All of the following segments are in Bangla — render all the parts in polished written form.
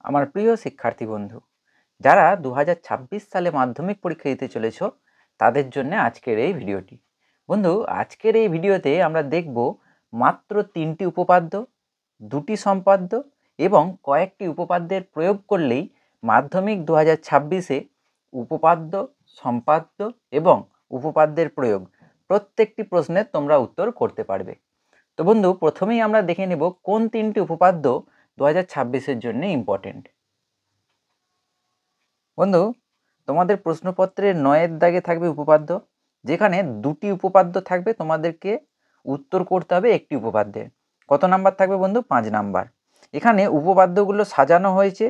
আমার প্রিয় শিক্ষার্থী বন্ধু, যারা 2026 সালে মাধ্যমিক পরীক্ষা দিতে চলেছ তাদের জন্য আজকের এই ভিডিওটি। বন্ধু, আজকের এই ভিডিওতে আমরা দেখব মাত্র 3টি উপপাদ্য, 2টি সম্পাদ্য এবং কয়েকটি উপপাদ্যের প্রয়োগ করলেই মাধ্যমিক 2026-এ উপপাদ্য, সম্পাদ্য এবং উপপাদ্যের প্রয়োগ প্রত্যেকটি প্রশ্নের তোমরা উত্তর করতে পারবে। তো বন্ধু, প্রথমেই আমরা দেখে নেব কোন 3টি উপপাদ্য 2026-এর জন্য ইম্পর্টেন্ট। বন্ধু, তোমাদের প্রশ্নপত্রের 9-এর দাগে থাকবে উপপাদ্য, যেখানে 2টি উপপাদ্য থাকবে, তোমাদেরকে উত্তর করতে হবে একটি উপপাদ্যের। কত নাম্বার থাকবে বন্ধু? 5 নাম্বার। এখানে উপপাদ্যগুলো সাজানো হয়েছে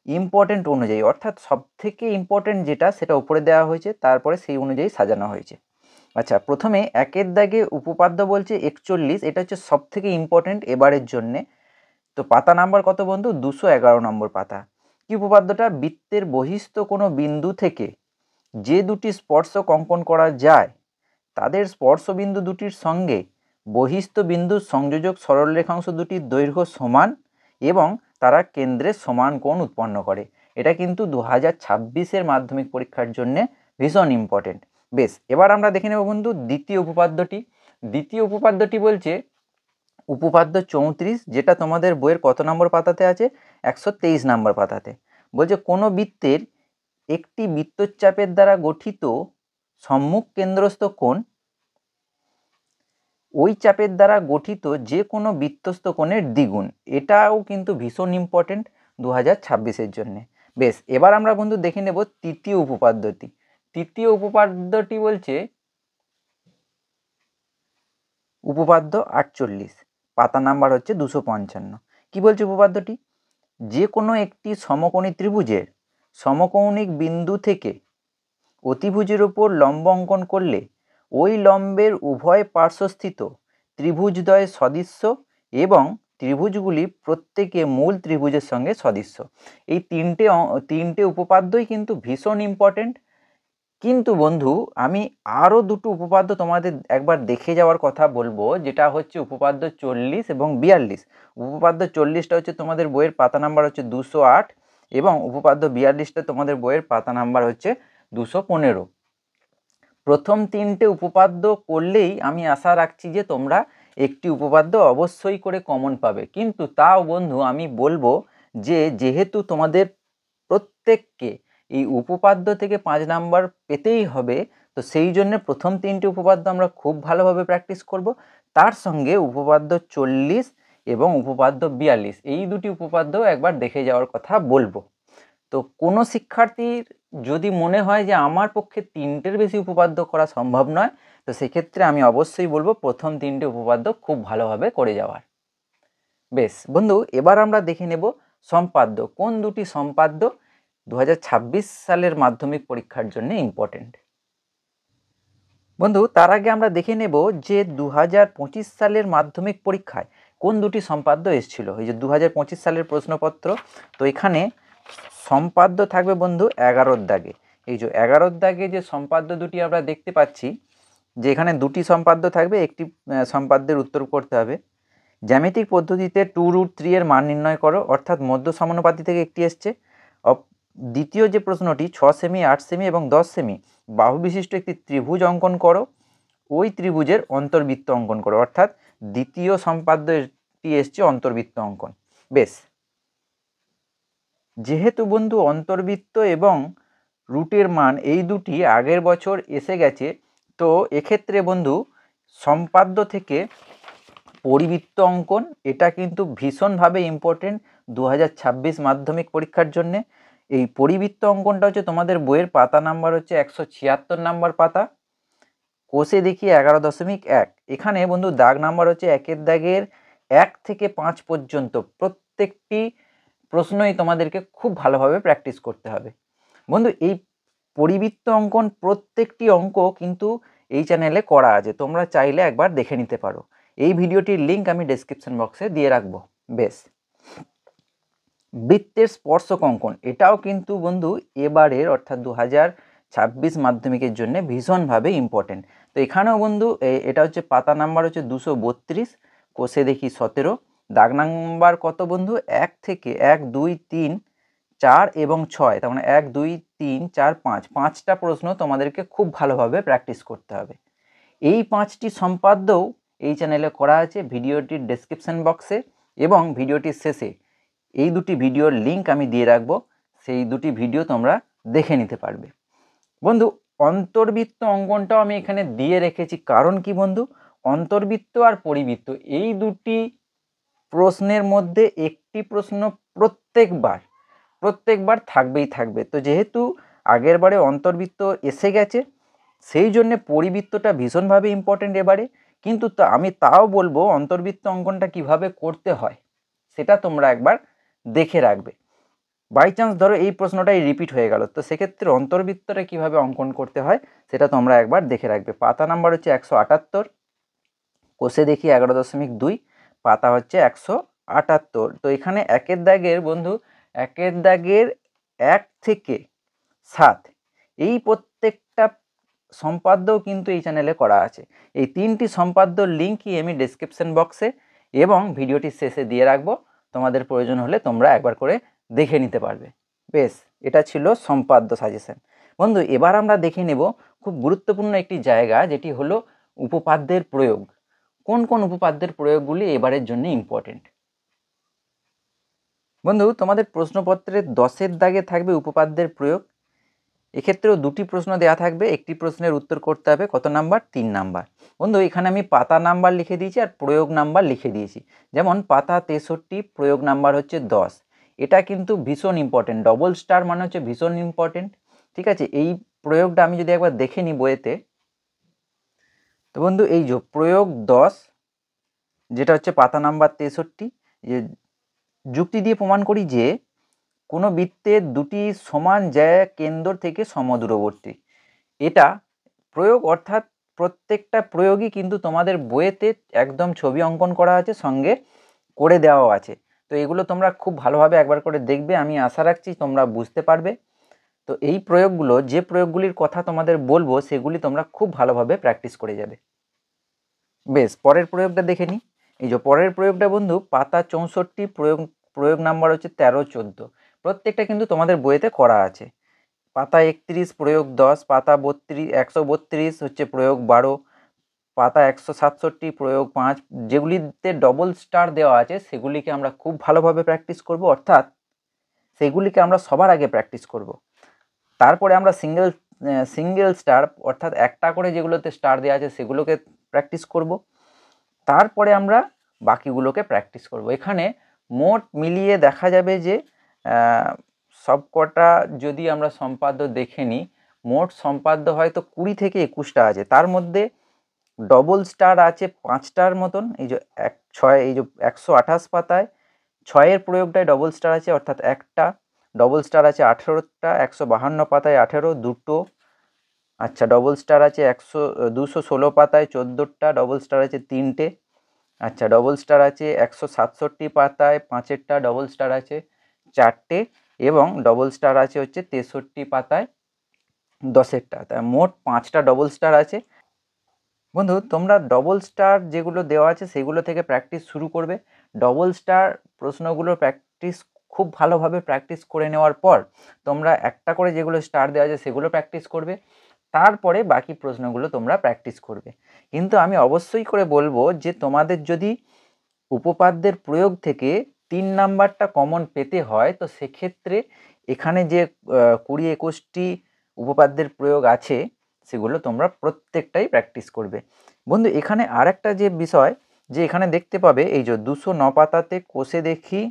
ইম্পর্টেন্ট অনুযায়ী, অর্থাৎ সব থেকে ইম্পর্টেন্ট যেটা সেটা উপরে দেওয়া হয়েছে, তারপরে সেই অনুযায়ী সাজানো হয়েছে। আচ্ছা, প্রথমে 1-এর দাগে উপপাদ্য বলছে 41, এটা হচ্ছে সব থেকে ইম্পর্টেন্ট এবারের জন্যে। তো পাতা নাম্বার কত বন্ধু? 211 নম্বর পাতা। কি উপপাদ্যটা? বৃত্তের বহিস্থ কোনো বিন্দু থেকে যে দুটি স্পর্শক অঙ্কন করা যায় তাদের স্পর্শবিন্দু দুটির সঙ্গে বহিস্থ বিন্দুর সংযোজক সরলরেখাংশ দুটির দৈর্ঘ্য সমান এবং তারা কেন্দ্রে সমান কোণ উৎপন্ন করে। এটা কিন্তু 2026-এর মাধ্যমিক পরীক্ষার জন্য ভীষণ ইম্পর্টেন্ট। বেশ, এবার আমরা দেখে নেব বন্ধু দ্বিতীয় উপপাদ্যটি। দ্বিতীয় উপপাদ্যটি বলছে উপপাদ্য 34, যেটা তোমাদের বইয়ের কত নম্বর পাতাতে আছে? 123 নম্বর পাতাতে। বলছে কোনো বৃত্তের একটি বৃত্তচাপের দ্বারা গঠিত সম্মুখ কেন্দ্রস্থ কোণ ওই চাপের দ্বারা গঠিত যে কোনো বৃত্তস্থ কোণের দ্বিগুণ। এটাও কিন্তু ভীষণ ইম্পর্টেন্ট 2026-এর জন্য। বেশ, এবার আমরা বন্ধু দেখে নেব তৃতীয় উপপাদ্যটি। তৃতীয় উপপাদ্যটি বলছে উপপাদ্য 48, পাতা নাম্বার হচ্ছে 255। কি বলছে উপপাদ্যটি? যে কোনো একটি সমকোণী ত্রিভুজের সমকৌণিক বিন্দু থেকে অতিভুজের উপর লম্ব অঙ্কন করলে ওই লম্বের উভয় পার্শ্বস্থিত ত্রিভুজদ্বয় সদৃশ্য এবং ত্রিভুজগুলি প্রত্যেকে মূল ত্রিভুজের সঙ্গে সদৃশ্য। এই তিনটে উপপাদ্যই কিন্তু ভীষণ ইম্পর্টেন্ট। কিন্তু বন্ধু, আমি আরও দুটো উপপাদ্য তোমাদের একবার দেখে যাওয়ার কথা বলবো, যেটা হচ্ছে উপপাদ্য 40 এবং 42। উপপাদ্য 40টা হচ্ছে তোমাদের বইয়ের পাতা নাম্বার হচ্ছে 208 এবং উপপাদ্য 42টা তোমাদের বইয়ের পাতা নাম্বার হচ্ছে 215। প্রথম 3টে উপপাদ্য করলেই আমি আশা রাখছি যে তোমরা একটি উপপাদ্য অবশ্যই করে কমন পাবে। কিন্তু তাও বন্ধু আমি বলবো যে যেহেতু তোমাদের প্রত্যেককে এই উপপাদ্য থেকে 5 নাম্বার পেতেই হবে, তো সেই জন্য প্রথম 3টে উপপাদ্য আমরা খুব ভালোভাবে প্র্যাকটিস করব। তার সঙ্গে উপপাদ্য 40 এবং উপপাদ্য 42 এই দুটি উপপাদ্য একবার দেখে যাওয়ার কথা বলবো। তো কোনো শিক্ষার্থীর যদি মনে হয় যে আমার পক্ষে 3টের বেশি উপপাদ্য করা সম্ভব নয়, তো সেক্ষেত্রে আমি অবশ্যই বলবো প্রথম 3টে উপপাদ্য খুব ভালোভাবে করে যাওয়ার। বেশ বন্ধু, এবার আমরা দেখে নেব সম্পাদ্য। কোন দুটি সম্পাদ্য 2026 সালের মাধ্যমিক পরীক্ষার জন্য ইম্পর্টেন্ট। বন্ধু, তার আগে আমরা দেখে নেব যে 2025 সালের মাধ্যমিক পরীক্ষায় কোন দুটি সম্পাদ্য এসেছিল। এই যে 2025 সালের প্রশ্নপত্র, তো এখানে সম্পাদ্য থাকবে বন্ধু 11-র দাগে। এই যে 11-র দাগে যে সম্পাদ্য দুটি আমরা দেখতে পাচ্ছি, যে এখানে দুটি সম্পাদ্য থাকবে, একটি সম্পাদ্যের উত্তর করতে হবে। জ্যামিতিক পদ্ধতিতে 2√3 এর মান নির্ণয় করো, অর্থাৎ মধ্য সমানুপাতি থেকে একটি এসছে। দ্বিতীয় যে প্রশ্নটি 6 সেমি, 8 সেমি এবং 10 সেমি বাহু বিশিষ্ট একটি ত্রিভুজ অঙ্কন করো, ওই ত্রিভুজের অন্তর্বৃত্ত অঙ্কন করো, অর্থাৎ দ্বিতীয় সম্পাদ্যটি এসছে অন্তর্বৃত্ত অঙ্কন। বেশ, যেহেতু বন্ধু অন্তর্বৃত্ত এবং রুটের মান এই দুটি আগের বছর এসে গেছে, তো এক্ষেত্রে বন্ধু সম্পাদ্য থেকে পরিবৃত্ত অঙ্কন এটা কিন্তু ভীষণভাবে ইম্পর্টেন্ট 2026 মাধ্যমিক পরীক্ষার জন্যে। এই পরিবৃত্ত অঙ্কনটা হচ্ছে তোমাদের বইয়ের পাতা নাম্বার হচ্ছে 176 নাম্বার পাতা, কোষে দেখি 11.1। এখানে বন্ধু দাগ নাম্বার হচ্ছে 1-এর দাগের 1 থেকে 5 পর্যন্ত প্রত্যেকটি প্রশ্নই তোমাদেরকে খুব ভালোভাবে প্র্যাকটিস করতে হবে। বন্ধু, এই পরিবৃত্ত অঙ্কন প্রত্যেকটি অঙ্ক কিন্তু এই চ্যানেলে করা আছে, তোমরা চাইলে একবার দেখে নিতে পারো। এই ভিডিওটির লিঙ্ক আমি ডেসক্রিপশন বক্সে দিয়ে রাখবো। বেশ, বৃত্তের স্পর্শক অঙ্কন এটাও কিন্তু বন্ধু এবারের অর্থাৎ 2026 মাধ্যমিকের জন্য ভীষণভাবে ইম্পর্টেন্ট। তো এখানেও বন্ধু এটা হচ্ছে পাতা নাম্বার হচ্ছে 232, কোষে দেখি 17, দাগ নাম্বার কত বন্ধু? 1 থেকে 1, 2, 3, 4 এবং 6, তার মানে 1 2 3 4 5, 5টা প্রশ্ন তোমাদেরকে খুব ভালোভাবে প্র্যাকটিস করতে হবে। এই 5টি সম্পাদ্যও এই চ্যানেলে করা আছে ভিডিওটির ডেসক্রিপশন বক্সে, এবং ভিডিওটির শেষে এই দুটি ভিডিওর লিঙ্ক আমি দিয়ে রাখবো, সেই দুটি ভিডিও তোমরা দেখে নিতে পারবে। বন্ধু, অন্তর্বৃত্ত অঙ্কনটাও আমি এখানে দিয়ে রেখেছি, কারণ কি বন্ধু, অন্তর্বৃত্ত আর পরিবৃত্ত এই দুটি প্রশ্নের মধ্যে একটি প্রশ্ন প্রত্যেকবার থাকবেই থাকবে। তো যেহেতু আগের বারে অন্তর্বৃত্ত এসে গেছে, সেই জন্যে পরিবৃত্তটা ভীষণভাবে ইম্পর্টেন্ট এবারে। কিন্তু আমি তাও বলবো অন্তর্বৃত্ত অঙ্কনটা কিভাবে করতে হয় সেটা তোমরা একবার দেখে রাখবে। বাই চান্স ধরো এই প্রশ্নটাই রিপিট হয়ে গেল, তো সেক্ষেত্রে অন্তর্বৃত্তটা কিভাবে অঙ্কন করতে হয় সেটা তোমরা একবার দেখে রাখবে। পাতা নাম্বার হচ্ছে 178, কোষে দেখি 11.2, পাতা হচ্ছে 178। তো এখানে একের দাগের বন্ধু, একের দাগের 1 থেকে 7 এই প্রত্যেকটা সম্পাদ্যও কিন্তু এই চ্যানেলে করা আছে। এই 3টি সম্পাদ্যর লিঙ্কই আমি ডেসক্রিপশন বক্সে এবং ভিডিওটির শেষে দিয়ে রাখবো, তোমাদের প্রয়োজন হলে তোমরা একবার করে দেখে নিতে পারবে। বেশ, এটা ছিল সম্পাদ্য সাজেশন। বন্ধু, এবার আমরা দেখে নেব খুব গুরুত্বপূর্ণ একটি জায়গা, যেটি হলো উপপাদ্যের প্রয়োগ। কোন কোন উপপাদ্যের প্রয়োগগুলি এবারের জন্য ইম্পর্টেন্ট। বন্ধু, তোমাদের প্রশ্নপত্রের 10-এর দাগে থাকবে উপপাদ্যের প্রয়োগ। এক্ষেত্রেও দুটি প্রশ্ন দেওয়া থাকবে, একটি প্রশ্নের উত্তর করতে হবে কত নাম্বার, 3 নাম্বার। বন্ধু, এখানে আমি পাতা নাম্বার লিখে দিয়েছি আর প্রয়োগ নাম্বার লিখে দিয়েছি। যেমন পাতা 63, প্রয়োগ নাম্বার হচ্ছে 10। এটা কিন্তু ভীষণ ইম্পর্টেন্ট, ডবল স্টার মানে হচ্ছে ভীষণ ইম্পর্টেন্ট। ঠিক আছে, এই প্রয়োগটা আমি যদি একবার দেখে নিই বইয়েতে, তো বন্ধু এই যে প্রয়োগ 10, যেটা হচ্ছে পাতা নাম্বার 63, যে যুক্তি দিয়ে প্রমাণ করি যে কোনো বৃত্তের দুটি সমান জায়গা কেন্দ্র থেকে সমদূরবর্তী। এটা প্রয়োগ, অর্থাৎ প্রত্যেকটা প্রয়োগই কিন্তু তোমাদের বইয়েতে একদম ছবি অঙ্কন করা আছে, সঙ্গে করে দেওয়াও আছে। তো এগুলো তোমরা খুব ভালোভাবে একবার করে দেখবে, আমি আশা রাখছি তোমরা বুঝতে পারবে। তো এই প্রয়োগগুলো, যে প্রয়োগগুলির কথা তোমাদের বলবো, সেগুলি তোমরা খুব ভালোভাবে প্র্যাকটিস করে যাবে। বেশ, পরের প্রয়োগটা দেখে নিই। এই যে পরের প্রয়োগটা বন্ধু, পাতা 64, প্রয়োগ নাম্বার হচ্ছে 13 14। প্রত্যেকটা কিন্তু তোমাদের বইয়েতে করা আছে। পাতা 31, প্রয়োগ 10, পাতা 132 হচ্ছে প্রয়োগ 12, পাতা 167, প্রয়োগ 5। যেগুলিতে ডবল স্টার দেওয়া আছে সেগুলিকে আমরা খুব ভালোভাবে প্র্যাকটিস করব, অর্থাৎ সেগুলিকে আমরা সবার আগে প্র্যাকটিস করব। তারপরে আমরা সিঙ্গেল স্টার, অর্থাৎ একটা করে যেগুলোতে স্টার দেওয়া আছে সেগুলোকে প্র্যাকটিস করব। তারপরে আমরা বাকিগুলোকে প্র্যাকটিস করব। এখানে মোট মিলিয়ে দেখা যাবে যে সবকটা যদি আমরা সম্পাদ্য দেখে নিই, মোট সম্পাদ্য হয়তো 20 থেকে 21টা আছে। তার মধ্যে ডবল স্টার আছে 5টার মতন। এই যে 6, এই যে 128 পাতায় 6-এর প্রয়োগটায় ডবল স্টার আছে, অর্থাৎ একটা। ডবল স্টার আছে 18টা, 152 পাতায় 18, দুটো। আচ্ছা, ডবল স্টার আছে 216 পাতায় 14টা, ডবল স্টার আছে 3টে। আচ্ছা, ডবল স্টার আছে 167 পাতায় 5এরটা, ডবল স্টার আছে 4টে, এবং ডবল স্টার আছে হচ্ছে 63 পাতায় 10এরটা। তাই মোট 5টা ডবল স্টার আছে। বন্ধু, তোমরা ডবল স্টার যেগুলো দেওয়া আছে সেগুলো থেকে প্র্যাকটিস শুরু করবে। ডবল স্টার প্রশ্নগুলোর প্র্যাকটিস খুব ভালোভাবে প্র্যাকটিস করে নেওয়ার পর তোমরা একটা করে যেগুলো স্টার দেওয়া আছে সেগুলো প্র্যাকটিস করবে। তারপরে বাকি প্রশ্নগুলো তোমরা প্র্যাকটিস করবে। কিন্তু আমি অবশ্যই করে বলবো যে তোমাদের যদি উপপাদ্যের প্রয়োগ থেকে 3 নাম্বারটা কমন পেতে হয়, তো সেক্ষেত্রে এখানে যে 20-21টি উপপাদ্যের প্রয়োগ আছে সেগুলো তোমরা প্রত্যেকটাই প্র্যাকটিস করবে। বন্ধু, এখানে আর একটা যে বিষয়, যে এখানে দেখতে পাবে এই যে 209 পাতাতে কোষে দেখি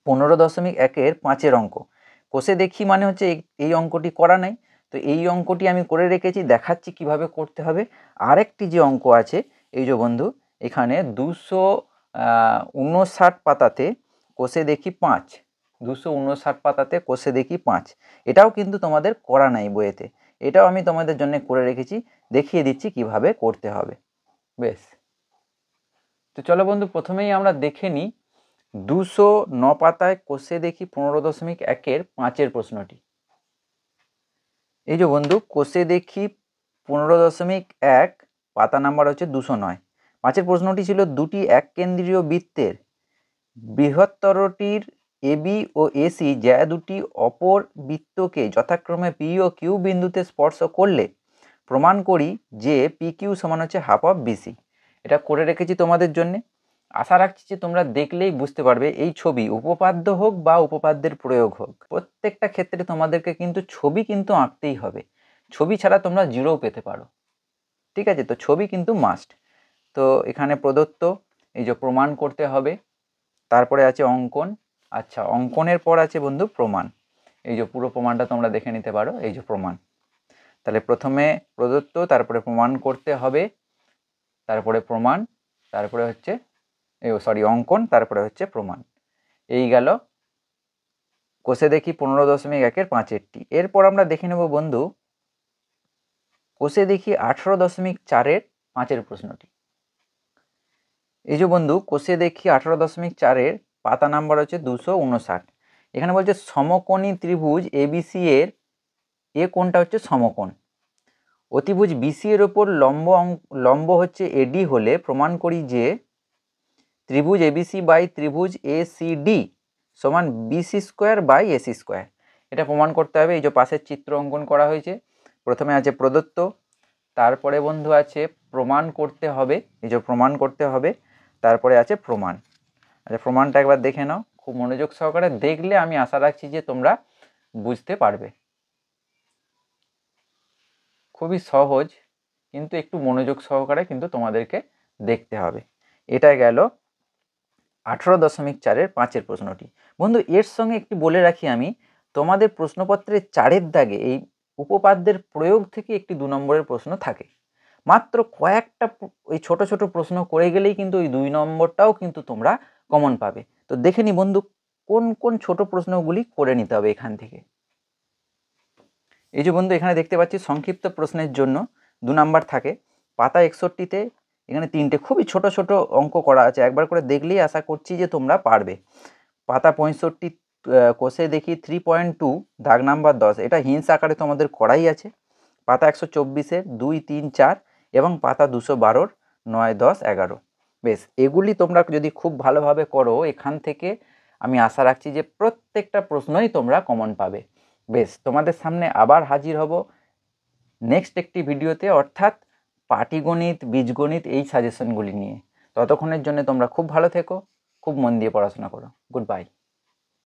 15.1-এর 5-এর অঙ্ক। কোষে দেখি মানে হচ্ছে এই অঙ্কটি করা নাই, তো এই অঙ্কটি আমি করে রেখেছি, দেখাচ্ছি কিভাবে করতে হবে। আরেকটি যে অঙ্ক আছে, এই যে বন্ধু এখানে 259 পাতাতে কোষে দেখি 5, 259 পাতাতে কোষে দেখি 5, এটাও কিন্তু তোমাদের করা নাই বইয়েতে। এটাও আমি তোমাদের জন্য করে রেখেছি, দেখিয়ে দিচ্ছি কিভাবে করতে হবে। বেশ, তো চলো বন্ধু, প্রথমেই আমরা দেখে নিই 209 পাতায় কোষে দেখি 15.1-এর 5-এর প্রশ্নটি। এই যে বন্ধু, কোষে দেখি 15.1, পাতা নাম্বার হচ্ছে 209। 5-এর প্রশ্নটি ছিল দুটি এক কেন্দ্রীয় বৃত্তের বৃহত্তরটির এবি ও এসি যা দুটি অপর বৃত্তকে যথাক্রমে পি ও কিউ বিন্দুতে স্পর্শ করলে প্রমাণ করি যে পি কিউ সমান হচ্ছে হাফ অফ বিসি। এটা করে রেখেছি তোমাদের জন্যে। আশা রাখছি যে তোমরা দেখলেই বুঝতে পারবে এই ছবি উপপাদ্য হোক বা উপপাদ্যের প্রয়োগ হোক, প্রত্যেকটা ক্ষেত্রে তোমাদেরকে কিন্তু ছবি কিন্তু আঁকতেই হবে। ছবি ছাড়া তোমরা জিরো পেতে পারো, ঠিক আছে? তো ছবি কিন্তু মাস্ট। তো এখানে প্রদত্ত এই যে প্রমাণ করতে হবে, তারপরে আছে অঙ্কন। আচ্ছা, অঙ্কনের পর আছে বন্ধু প্রমাণ। এই যে পুরো প্রমাণটা তোমরা দেখে নিতে পারো, এই যে প্রমাণ। তাহলে প্রথমে প্রদত্ত, তারপরে প্রমাণ করতে হবে, তারপরে প্রমাণ, তারপরে হচ্ছে অঙ্কন, তারপরে হচ্ছে প্রমাণ। এই গেল কোষে দেখি 15.1-5-টি। এরপর আমরা দেখে নেব বন্ধু কোষে দেখি 18.4-5 প্রশ্নটি। এই যে বন্ধু কোষে দেখি 18.4 পাতা নাম্বার হচ্ছে 259। এখানে বলছে সমকোণী ত্রিভুজ এবিসি এর এ কোণটা হচ্ছে সমকোণ। অতিভুজ বিসি এর ওপর লম্ব হচ্ছে এডি হলে প্রমাণ করি যে ত্রিভুজ এবিসি বাই ত্রিভুজ এসিডি সমান BC square by AC square. এটা প্রমাণ করতে হবে। এই যে পাশের চিত্র অঙ্কন করা হয়েছে। প্রথমে আছে প্রদত্ত, তারপরে বন্ধু আছে প্রমাণ করতে হবে, এই যে প্রমাণ করতে হবে, তারপরে আছে প্রমাণ। আচ্ছা, প্রমাণটা একবার দেখে নাও, খুব মনোযোগ সহকারে দেখলে আমি আশা রাখছি যে তোমরা বুঝতে পারবে। খুবই সহজ, কিন্তু একটু মনোযোগ সহকারে কিন্তু তোমাদেরকে দেখতে হবে। এটা গেল 18.4-5 প্রশ্নটি। বন্ধু এর সঙ্গে একটি বলে রাখি আমি, তোমাদের প্রশ্নপত্রের 4-এর দাগে এই উপপাদ্যের প্রয়োগ থেকে একটি 2 নম্বরের প্রশ্ন থাকে। মাত্র কয়েকটা ওই ছোট ছোট প্রশ্ন করে গেলেই কিন্তু ওই 2 নম্বরটাও কিন্তু তোমরা কমন পাবে। তো দেখে নি বন্ধু কোন কোন ছোট প্রশ্নগুলি করে নিতে হবে এখান থেকে। এই যে বন্ধু এখানে দেখতে পাচ্ছি সংক্ষিপ্ত প্রশ্নের জন্য 2 নাম্বার থাকে। পাতা 61-তে এখানে 3টে খুবই ছোট ছোট অঙ্ক করা আছে, একবার করে দেখলেই আশা করছি যে তোমরা পারবে। পাতা 65 কোষে দেখি 3.2 দাগ নাম্বার 10, এটা হিন্স আকারে তোমাদের করাই আছে। পাতা 124-এর 2, 3, 4 এবং পাতা 212-র 9, 10, 11। বেশ, এগুলি তোমরা যদি খুব ভালোভাবে করো এখান থেকে আমি আশা রাখছি যে প্রত্যেকটা প্রশ্নই তোমরা কমন পাবে। বেশ, তোমাদের সামনে আবার হাজির হব নেক্সট একটি ভিডিওতে, অর্থাৎ পাটিগণিত, বীজগণিত এই সাজেশনগুলি নিয়ে। ততক্ষণের জন্য তোমরা খুব ভালো থেকো, খুব মন দিয়ে পড়াশোনা করো। Good bye.